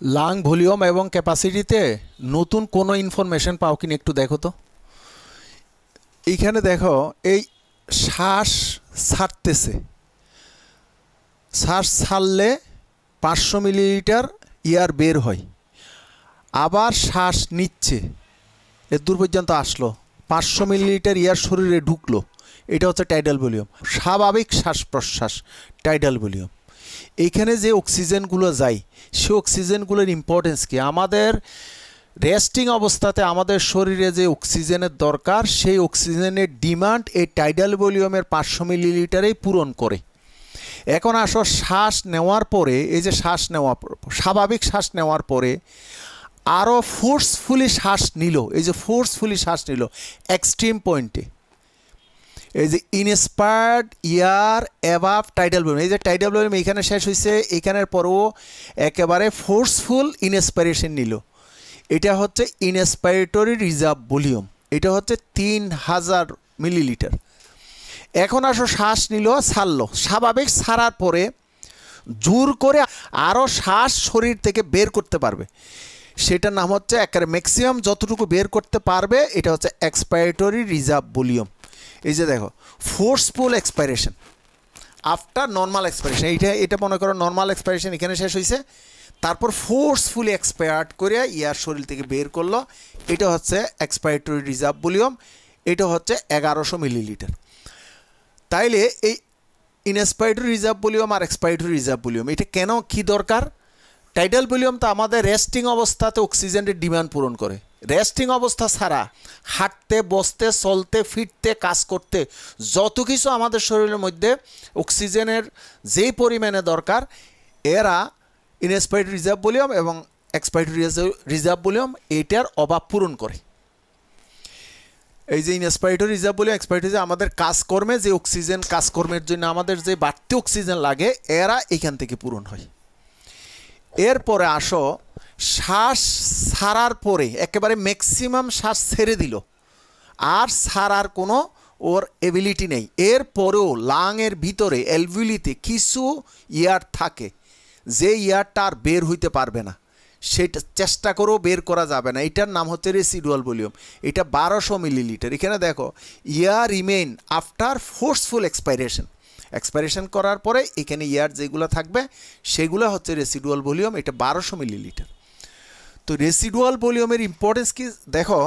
Lung volume এবং ক্যাপাসিটিতে নতুন কোনো ইনফরমেশন পাও কিনা একটু দেখো তো। এইখানে দেখো এই শ্বাস ছাড়তেছে, শ্বাস ছাড়লে 500 মিলিলিটার এয়ার বের হয়, আবার শ্বাস নিচ্ছে, এর দূর পর্যন্ত আসলো, 500 মিলিলিটার এয়ার শরীরে ঢুকলো, এটা হচ্ছে টাইডাল ভলিউম, স্বাভাবিক শ্বাস প্রশ্বাস টাইডাল ভলিউম। এইখানে যে অক্সিজেনগুলো যায় সে অক্সিজেনগুলোর ইম্পর্টেন্স কি? আমাদের রেস্টিং অবস্থাতে আমাদের শরীরে যে অক্সিজেনের দরকার সেই অক্সিজেনের ডিমান্ড এই টাইডাল ভলিউমের 500 মিলিলিটারেই পূরণ করে। এখন আসো শ্বাস নেওয়ার পরে, এই যে শ্বাস নেওয়া, স্বাভাবিক শ্বাস নেওয়ার পরে আরও ফোর্সফুলি শ্বাস নিল, এই যে ফোর্সফুলি শ্বাস নিল এক্সট্রিম পয়েন্টে, এই যে ইনস্পায়ার্ড ইয়ার অ্যাবাভ টাইডাল ভলিউম, এই যে টাইডাল ভলিউম এইখানে শেষ হয়েছে, এইখানের পরেও একেবারে ফোর্সফুল ইনস্পাইরেশন নিল, এটা হচ্ছে ইনস্পাইরেটরি রিজার্ভ ভলিউম, এটা হচ্ছে 3000 মিলিলিটার। এখন আসো শ্বাস নিল, ছাড়লো, স্বাভাবিক ছাড়ার পরে জোর করে আরও শ্বাস শরীর থেকে বের করতে পারবে, সেটার নাম হচ্ছে একেবারে ম্যাক্সিমাম যতটুকু বের করতে পারবে এটা হচ্ছে এক্সপাইরেটরি রিজার্ভ ভলিউম। এই যে দেখো forceful expiration after normal expiration, এটা মনে করো নর্মাল এক্সপাইরেশন এখানে শেষ হয়েছে, তারপর ফোর্সফুলি এক্সপায়ার্ড করে ইয়ার শরীর থেকে বের করলো, এটা হচ্ছে এক্সপাইরেটরি রিজার্ভ ভলিউম, এটা হচ্ছে 1100 মিলিলিটার। তাইলে এই ইনস্পাইরেটরি রিজার্ভ ভলিউম আর এক্সপাইরেটরি রিজার্ভ ভলিউম এটা কেন কি দরকার? টাইডাল ভলিউম তো আমাদের রেস্টিং অবস্থাতে অক্সিজেনের ডিমান্ড পূরণ করে, রেস্টিং অবস্থা ছাড়া হাঁটতে, বসতে, চলতে, ফিরতে, কাজ করতে যত কিছু আমাদের শরীরের মধ্যে অক্সিজেনের যেই পরিমাণে দরকার এরা ইনস্পাইরেটরি রিজার্ভ ভলিউম এবং এক্সপাইরেটরি রিজার্ভ ভলিউম এটার অভাব পূরণ করে। এই যে ইনস্পাইরেটরি রিজার্ভ ভলিউম, এক্সপাইরেটরি আমাদের কাজকর্মে যে অক্সিজেন, কাজকর্মের জন্য আমাদের যে বাড়তি অক্সিজেন লাগে এরা এখান থেকে পূরণ হয়। এরপরে আসো শ্বাস ছাড়ার পরে একেবারে ম্যাক্সিমাম শ্বাস ছেড়ে দিল, আর ছাড়ার কোনো ওর এবিলিটি নেই, এরপরেও লাংয়ের ভিতরে অ্যালভিউলিতে কিছু ইয়ার থাকে যে ইয়ারটা আর বের হইতে পারবে না, সেটা চেষ্টা করেও বের করা যাবে না, এটার নাম হচ্ছে রেসিডুয়াল ভলিউম, এটা 1200 মিলিলিটার। এখানে দেখো ইয়ার রিমেইন আফটার ফোর্সফুল এক্সপাইরেশন করার পরে এখানে ইয়ার যেগুলো থাকবে সেগুলো হচ্ছে রেসিডুয়াল ভলিউম, এটা 1200 মিলিলিটার। তো রেসিডুয়াল ভলিউমের ইম্পর্টেন্স কি দেখো,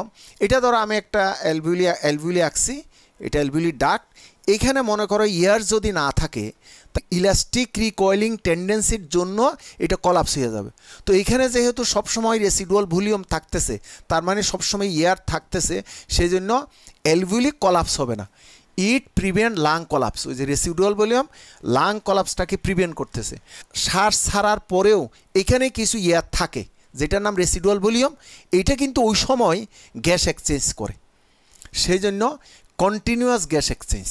এটা ধরো আমি একটা অ্যালভিউলি আঁকছি, এটা অ্যালভিউলি ডাক্ট, এখানে মনে করো ইয়ার যদি না থাকে তো ইলাস্টিক রিকয়েলিং টেন্ডেন্সির জন্য এটা কলাপস হয়ে যাবে। তো এখানে যেহেতু সবসময় রেসিডুয়াল ভলিউম থাকতেছে, তার মানে সবসময় ইয়ার থাকতেছে, সেই জন্য অ্যালভিউলি কলাপস হবে না, ইট প্রিভেন্ট লাং কলাপস। ওই যে রেসিডুয়াল ভলিউম লাং কলাপসটাকে প্রিভেন্ট করতেছে। শ্বাস ছাড়ার পরেও এখানে কিছু ইয়ার থাকে যেটার নাম রেসিডুয়াল ভলিউম, এইটা কিন্তু ওই সময় গ্যাস এক্সচেঞ্জ করে, সেই জন্য কন্টিনিউয়াস গ্যাস এক্সচেঞ্জ।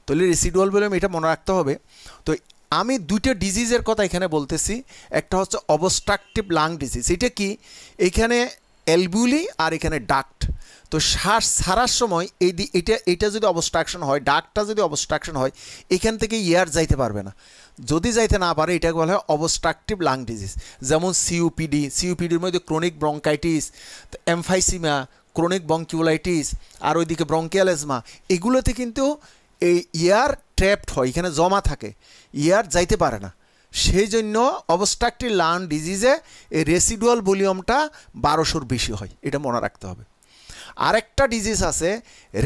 তাহলে রেসিডুয়াল ভলিউম এটা মনে রাখতে হবে। তো আমি দুইটা ডিজিজের কথা এখানে বলতেছি, একটা হচ্ছে অবস্ট্রাকটিভ লাং ডিজিজ, এটা কি এখানে অ্যালভিউলি আর এখানে ডাক্ট। তো শ্বাস ছাড়ার সময় এটা যদি অবস্ট্রাকশন হয়, ডাক্টটা যদি অবস্ট্রাকশন হয়, এখান থেকে এয়ার যাইতে পারবে না, যদি যাইতে না পারে এটাকে বলা হয় অবস্ট্রাকটিভ লাং ডিজিজ। যেমন সিওপিডির মধ্যে chronic bronchitis, emphysema, chronic bronchiolitis, আর ওইদিকে ব্রঙ্কিয়াল এজমা, এগুলোতে কিন্তু এই এয়ার ট্র্যাপড হয়, এখানে জমা থাকে, এয়ার যাইতে পারে না, সেই জন্য অবস্ট্রাকটিভ লাং ডিজিজে এই রেসিডুয়াল ভলিউমটা 1200-র বেশি হয়, এটা মনে রাখতে হবে। আরেকটা ডিজিজ আছে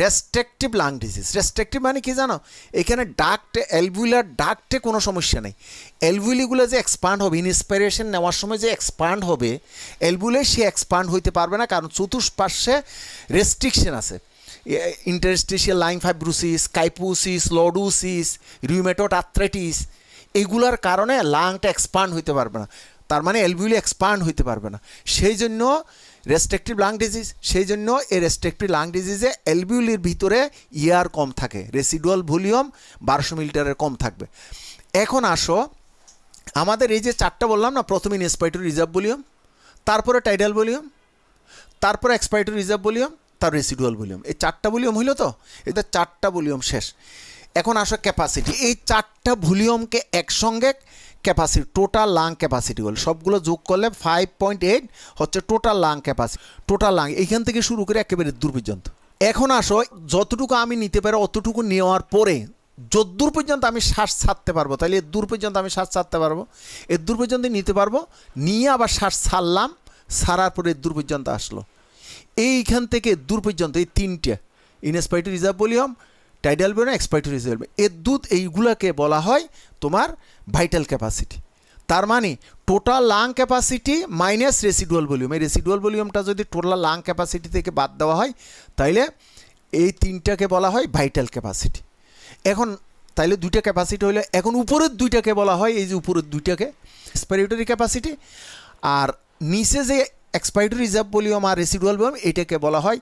রেস্ট্রিকটিভ লাং ডিজিজ। রেস্ট্রিকটিভ মানে কি জানো, এখানে ডাক্টে অ্যালভিউলার ডাক্টে কোনো সমস্যা নেই, অ্যালভিউলিগুলো যে এক্সপান্ড হবে ইনস্পিরেশন নেওয়ার সময় যে এক্সপান্ড হবে, অ্যালভিউলে সে এক্সপান্ড হইতে পারবে না, কারণ চতুষ্পার্শ্বে রেস্ট্রিকশন আছে, interstitial lung fibrosis, kyphosis, lordosis, rheumatoid arthritis, এগুলার কারণে লাংটা এক্সপান্ড হইতে পারবে না, তার মানে অ্যালভিউলি এক্সপান্ড হইতে পারবে না, সেই জন্য রেস্ট্রিকটিভ লাং ডিজিজ। সেই জন্য এই রেস্ট্রিকটিভ লাং ডিজিজে অ্যালভিউলির ভিতরে ইয়ার কম থাকে, রেসিডুয়াল ভলিউম 1200 মিলিলিটারের কম থাকবে। এখন আসো আমাদের এই যে চারটা বললাম না, প্রথমে ইনস্পাইরেটরি রিজার্ভ ভলিউম, তারপরে টাইডাল ভলিউম, তারপরে এক্সপাইরেটরি রিজার্ভ ভলিউম, তার রেসিডুয়াল ভলিউম, এই চারটা ভলিউম হইল। তো এটা চারটা ভলিউম শেষ। এখন আসো ক্যাপাসিটি, এই চারটা ভলিউমকে একসঙ্গে ক্যাপাসিটি, টোটাল লাং ক্যাপাসিটি হল সবগুলো যোগ করলে 5.8 হচ্ছে total lung capacity. Total lung এইখান থেকে শুরু করে একেবারে দূর পর্যন্ত। এখন আসো, যতটুকু আমি নিতে পারি অতটুকু নেওয়ার পরে যদ্দূর পর্যন্ত আমি শ্বাস ছাড়তে পারবো, তাহলে এর দূর পর্যন্ত আমি শ্বাস ছাড়তে পারবো, এর দূর পর্যন্ত নিতে পারবো, নিয়ে আবার শ্বাস ছাড়লাম, ছাড়ার পরে এর দূর পর্যন্ত আসলো। এইখান থেকে দূর পর্যন্ত এই তিনটে inspiratory reserve volume, tidal volume, expiratory reserve, এর দুধ এইগুলাকে বলা হয় তোমার ভাইটাল ক্যাপাসিটি। তার মানে total lung capacity minus residual volume. এই রেসিডুয়াল ভলিউমটা যদি টোটাল লাং ক্যাপাসিটি থেকে বাদ দেওয়া হয় তাইলে এই তিনটাকে বলা হয় ভাইটাল ক্যাপাসিটি। এখন তাইলে দুইটা ক্যাপাসিটি হলে এখন উপরের দুইটাকে বলা হয়, এই যে উপরের দুইটাকে এক্সপাইরেটরি ক্যাপাসিটি, আর নিচে যে এক্সপাইরেটরি রিজার্ভ ভলিউম আর রেসিডুয়াল ভলিউম এটাকে বলা হয়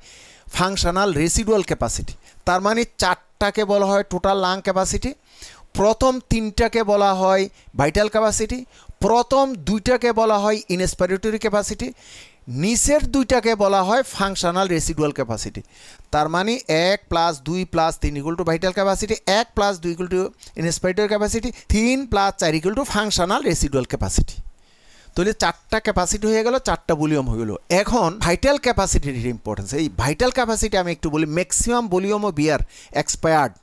ফাংশনাল রেসিডুয়াল ক্যাপাসিটি। তার মানে চারটাকে বলা হয় টোটাল লাং ক্যাপাসিটি, প্রথম তিনটাকে বলা হয় ভাইটাল ক্যাপাসিটি, প্রথম দুইটাকে বলা হয় ইনএক্সপাইরেটরি ক্যাপাসিটি, নিচের দুইটাকে বলা হয় ফাংশনাল রেসিডুয়াল ক্যাপাসিটি। তার মানে 1 + 2 + 3 = vital capacity, 1 + 2 = inspiratory capacity, 3 + 4 = functional residual capacity. তাহলে চারটা ক্যাপাসিটি হয়ে গেল, চারটা ভলিউম হয়ে গেল। এখন ভাইটাল ক্যাপাসিটির ইম্পর্টেন্স, এই ভাইটাল ক্যাপাসিটি আমি একটু বলি। Maximum volume of year expired,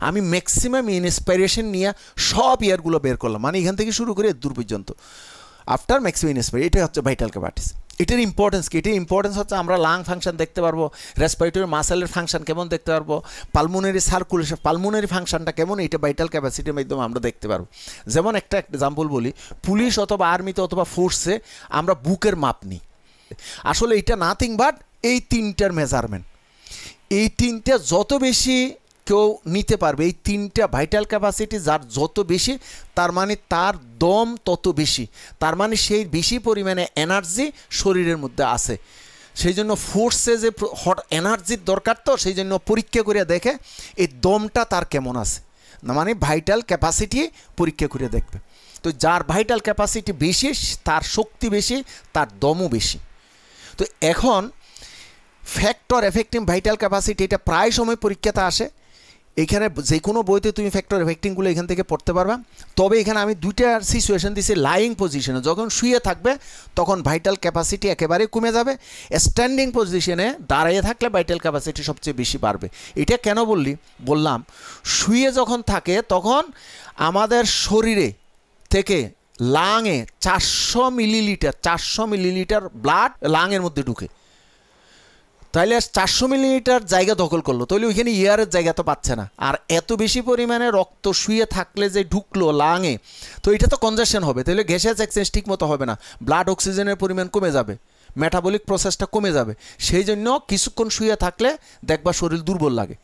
আমি ম্যাক্সিমাম ইনস্পাইরেশন নিয়ে সব ইয়ারগুলো বের করলাম, মানে এখান থেকে শুরু করে দূর পর্যন্ত আফটার ম্যাক্সিমাম ইনস্পাইরেশন। এটা হচ্ছে ভাইটাল ক্যাপাসিটি। এটার ইম্পর্টেন্স কি? এটার ইম্পর্টেন্স হচ্ছে আমরা লাং ফাংশন দেখতে পারবো, রেসপিরেটরি মাসেলের ফাংশন কেমন দেখতে পারবো, পালমোনারি সার্কুলেশন, পালমোনারি ফাংশনটা কেমন, এটা ভাইটাল ক্যাপাসিটির মাধ্যমে আমরা দেখতে পারবো। যেমন একটা এক্সাম্পল বলি, পুলিশ অথবা আর্মিতে অথবা ফোর্সে আমরা বুকের মাপ নিই। আসলে এটা নাথিং বাট এই তিনটার মেজারমেন্ট। এই তিনটা যত বেশি কেউ নিতে পারবে, এই তিনটা ভাইটাল ক্যাপাসিটি যার যত বেশি, তার মানে তার দম তত বেশি, তার মানে সেই বেশি পরিমাণে এনার্জি শরীরের মধ্যে আছে। সেই জন্য ফোর্সে যে হট এনার্জির দরকার, তো সেই জন্য পরীক্ষা করে দেখে এই দমটা তার কেমন আছে, না মানে ভাইটাল ক্যাপাসিটি পরীক্ষা করে দেখবে। তো যার ভাইটাল ক্যাপাসিটি বেশি তার শক্তি বেশি, তার দমও বেশি। তো এখন ফ্যাক্টর এফেক্টিং ভাইটাল ক্যাপাসিটি এটা প্রায় সময় পরীক্ষাতে আসে। এখানে যে কোনো বইতে তুমি ফ্যাক্টর এফেক্টিংগুলো এখান থেকে পড়তে পারবা। তবে এখানে আমি দুইটা সিচুয়েশন দিছি। লাইং পজিশনে যখন শুয়ে থাকবে তখন ভাইটাল ক্যাপাসিটি একেবারে কমে যাবে, স্ট্যান্ডিং পজিশনে দাঁড়িয়ে থাকলে ভাইটাল ক্যাপাসিটি সবচেয়ে বেশি বাড়বে। এটা কেন বললাম, শুয়ে যখন থাকে তখন আমাদের শরীরে থেকে লাংয়ে 400 মিলিলিটার ব্লাড লাংয়ের মধ্যে ঢুকে, তাহলে 400 মিলিলিটার জায়গা দখল করলো, তাহলে ওইখানে ইয়ারের জায়গা তো পাচ্ছে না। আর এত বেশি পরিমাণে রক্ত শুয়ে থাকলে যে ঢুকলো লাঙে, তো এটা তো কনজাকশন হবে, তাহলে গ্যাসের এক্সচেঞ্জ ঠিক মতো হবে না, ব্লাড অক্সিজেনের পরিমাণ কমে যাবে, মেটাবলিক প্রসেসটা কমে যাবে। সেই জন্য কিছুক্ষণ শুয়ে থাকলে দেখবা শরীর দুর্বল লাগে।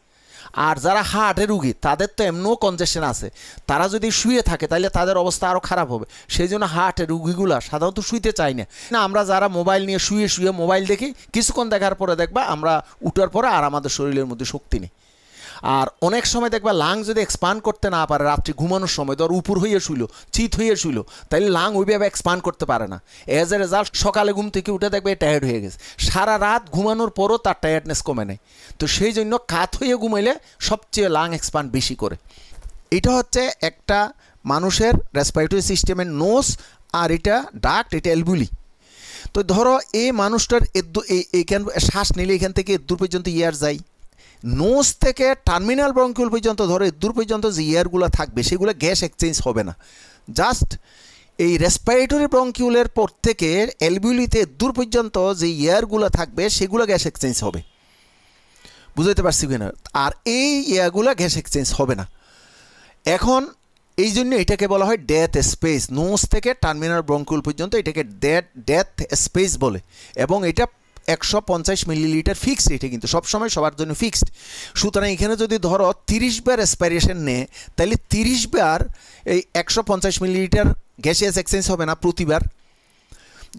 আর যারা হার্টের রুগী তাদের তো এমনও কনজেশন আছে, তারা যদি শুয়ে থাকে তাহলে তাদের অবস্থা আরও খারাপ হবে। সেই জন্য হার্টের রুগীগুলা সাধারণত শুইতে চায় না। আমরা যারা মোবাইল নিয়ে শুয়ে মোবাইল দেখি, কিছুক্ষণ দেখার পরে দেখবা আমরা উঠার পরে আর আমাদের শরীরের মধ্যে শক্তি নেই। আর অনেক সময় দেখবা লাং যদি এক্সপান্ড করতে না পারে, রাত্রি ঘুমানোর সময় ধর উপর হয়ে শুইলো, চিত হয়ে শুইলো, তাইলে লাং ওইভাবে এক্সপান্ড করতে পারে না। এজ এ রেজাল্ট সকালে ঘুম থেকে উঠে দেখবে টায়ার্ড হয়ে গেছে, সারা রাত ঘুমানোর পরও তার টায়ার্ডনেস কমে নেই। তো সেই জন্য কাত হয়ে ঘুমাইলে সবচেয়ে লাং এক্সপান্ড বেশি করে। এটা হচ্ছে একটা মানুষের রেসপিরেটরি সিস্টেমের নোজ, আর এটা ডাক্ট, এটা এলবুলি। তো ধরো এই মানুষটার এইখান শ্বাস নিলে এখান থেকে দূর পর্যন্ত ইয়ার যায়, নোজ থেকে টার্মিনাল ব্রঙ্কিউল পর্যন্ত ধরো দূর পর্যন্ত যে ইয়ারগুলো থাকবে সেগুলো গ্যাস এক্সচেঞ্জ হবে না। জাস্ট এই রেসপিরেটরি ব্রঙ্কিউলের পর থেকে এলবিউলিতে দূর পর্যন্ত যে ইয়ারগুলো থাকবে সেগুলো গ্যাস এক্সচেঞ্জ হবে, বুঝতে পারছি কিনা? আর এই ইয়ারগুলো গ্যাস এক্সচেঞ্জ হবে না। এখন এই জন্য এটাকে বলা হয় ডেথ স্পেস। নোজ থেকে টার্মিনাল ব্রঙ্কিউল পর্যন্ত এটাকে ডেথ স্পেস বলে, এবং এটা 150 মিলিলিটার ফিক্সড, এটা কিন্তু সবসময় সবার জন্য ফিক্সড। সুতরাং এখানে যদি ধরো 30 বার রেসপিরেশন নেয়, তাহলে 30 বার এই 150 মিলিলিটার গ্যাসিয়াস এক্সচেঞ্জ হবে না প্রতিবার।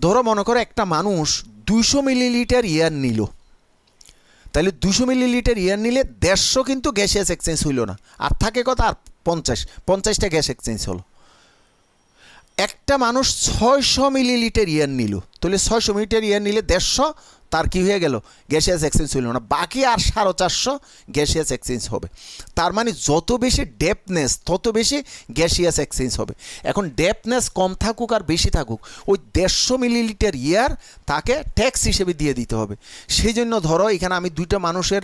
ধরো মনে করো একটা মানুষ 200 মিলিলিটার ইয়ার নিল, তাহলে 200 মিলিলিটার ইয়ার নিলে 150 কিন্তু গ্যাসিয়াস এক্সচেঞ্জ হইল না, আর থাকে কত? আর 50টা গ্যাস এক্সচেঞ্জ হলো। একটা মানুষ 600 মিলিলিটার ইয়ার নিল, তাহলে 600 মিলিলিটার ইয়ার নিলে 150 তার কি হয়ে গেল, গ্যাসিয়াস এক্সচেঞ্জ হইল না, বাকি আর 450 গ্যাসিয়াস এক্সচেঞ্জ হবে। তার মানে যত বেশি ডেপথনেস তত বেশি গ্যাসিয়াস এক্সচেঞ্জ হবে। এখন ডেপথনেস কম থাকুক আর বেশি থাকুক, ওই 150 মিলিলিটার ইয়ার তাকে ট্যাক্স হিসেবে দিয়ে দিতে হবে। সেই জন্য ধরো এখানে আমি দুইটা মানুষের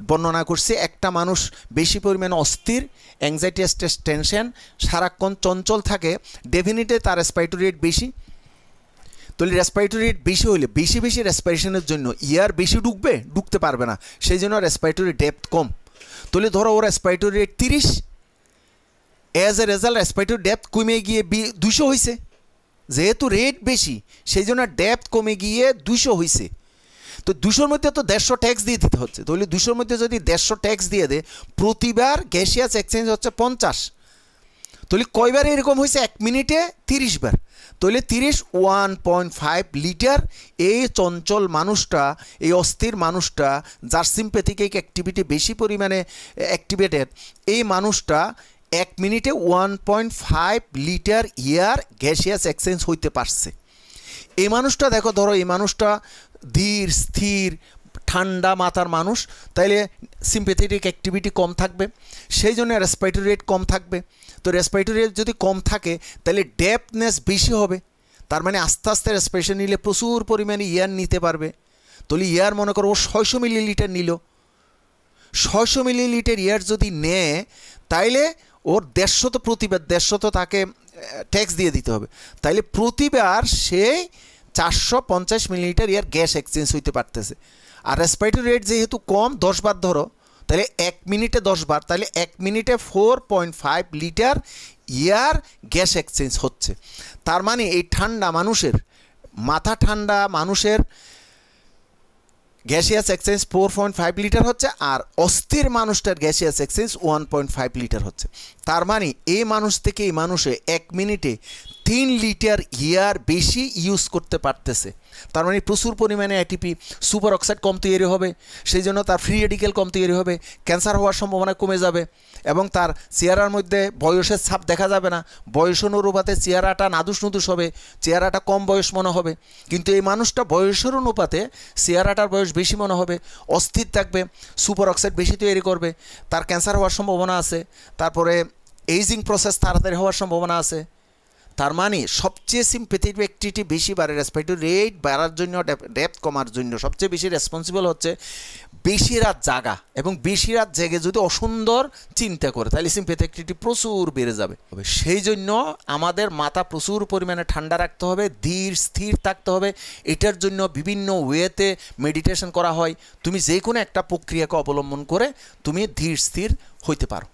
বর্ণনা করছি। একটা মানুষ বেশি পরিমাণে অস্থির, অ্যাংজাইটি, স্ট্রেস, টেনশন, সারাক্ষণ চঞ্চল থাকে, ডেফিনেটলি তার রেসপিরেটরি রেট বেশি। তাহলে রেসপিরেটরি রেট বেশি হলে বেশি বেশি রেসপিরেশনের জন্য ইয়ার বেশি ঢুকতে পারবে না, সেই জন্য রেসপিরেটরি ডেপথ কম। তাহলে ধরো ওর respiratory rate 30, as a result respiratory depth কমে গিয়ে 200 হয়েছে। যেহেতু রেট বেশি সেই জন্য ডেপথ কমে গিয়ে 200 হয়েছে। তো 200-র মধ্যে তো 150 ট্যাক্স দিয়ে দিতে হচ্ছে। তাহলে 200-র মধ্যে যদি 150 ট্যাক্স দিয়ে দেয়, প্রতিবার গ্যাসিয়াস এক্সচেঞ্জ হচ্ছে 50। তাহলে কয়বার এরকম হয়েছে, 1 মিনিটে 30 বার। তাহলে 30 1.5 লিটার এই চঞ্চল মানুষটা, এই অস্থির মানুষটা, যার সিম্প্যাথিক অ্যাক্টিভিটি বেশি পরিমাণে অ্যাক্টিভেটেড, এই মানুষটা 1 মিনিটে 1.5 লিটার ইয়ার গ্যাসিয়াস এক্সচেঞ্জ হইতে পারছে। এই মানুষটা দেখো, ধরো এই মানুষটা ধীর স্থির ঠান্ডা মাথার মানুষ, তাইলে সিম্প্যাথেটিক অ্যাক্টিভিটি কম থাকবে, সেই জন্য রেসপিরেটরি রেট কম থাকবে। তো রেসপিরেটরি রেট যদি কম থাকে তাহলে ডেপথনেস বেশি হবে, তার মানে আস্তে আস্তে রেসপিরেশন নিলে প্রচুর পরিমাণে ইয়ার নিতে পারবে। তাহলে ইয়ার মনে করো ও 600 মিলিলিটার নিল, 600 মিলিলিটার ইয়ার যদি নেয় তাইলে ওর 150 তো প্রতিবার 150 তো তাকে ট্যাক্স দিয়ে দিতে হবে। তাইলে প্রতিবার সে 450 মিলিলিটার ইয়ার গ্যাস এক্সচেঞ্জ হইতে পারতেছে। আর রেসপিরেটরি রেট যেহেতু কম, 10 বার ধরো, তাহলে 1 মিনিটে 10 বার, তাহলে 1 মিনিটে 4.5 লিটার ইয়ার গ্যাস এক্সচেঞ্জ হচ্ছে। তার মানে এই ঠান্ডা মানুষের, মাথা ঠান্ডা মানুষের গ্যাসিয়াস এক্সচেঞ্জ 4.5 লিটার হচ্ছে, আর অস্থির মানুষটার গ্যাসিয়াস এক্সচেঞ্জ 1.5 লিটার হচ্ছে। তার মানে এই মানুষ থেকে এই মানুষে 1 মিনিটে 3 লিটার ইয়ার বেশি ইউজ করতে পারতেছে। তার মানে প্রচুর পরিমাণে এটিপি, সুপার অক্সাইড কম তৈরি হবে, সেই জন্য তার ফ্রি রেডিক্যাল কম তৈরি হবে, ক্যান্সার হওয়ার সম্ভাবনা কমে যাবে, এবং তার চেহারার মধ্যে বয়সের ছাপ দেখা যাবে না। বয়স অনুপাতে চেহারাটা নাদুস নুদুস হবে, চেহারাটা কম বয়স মনে হবে। কিন্তু এই মানুষটা বয়সের অনুপাতে চেহারাটার বয়স বেশি মনে হবে, অস্থির থাকবে, সুপার অক্সাইড বেশি তৈরি করবে, তার ক্যান্সার হওয়ার সম্ভাবনা আছে, তারপরে এইজিং প্রসেস তাড়াতাড়ি হওয়ার সম্ভাবনা আছে। তার মানে সবচেয়ে সিম্প্যাথেটিক অ্যাক্টিভিটি বেশি বাড়ে, রেসপিরেটরি রেট বাড়ার জন্য, ডেপথ কমার জন্য সবচেয়ে বেশি রেসপন্সিবল হচ্ছে বেশি রাত জাগা, এবং বেশি রাত জেগে যদি অসুন্দর চিন্তা করে তাহলে সিম্প্যাথেটিক অ্যাক্টিভিটি প্রচুর বেড়ে যাবে। সেই জন্য আমাদের মাথা প্রচুর পরিমাণে ঠান্ডা রাখতে হবে, ধীর স্থির থাকতে হবে। এটার জন্য বিভিন্ন ওয়েতে মেডিটেশন করা হয়। তুমি যে কোনো একটা প্রক্রিয়াকে অবলম্বন করে তুমি ধীর স্থির হইতে পারো।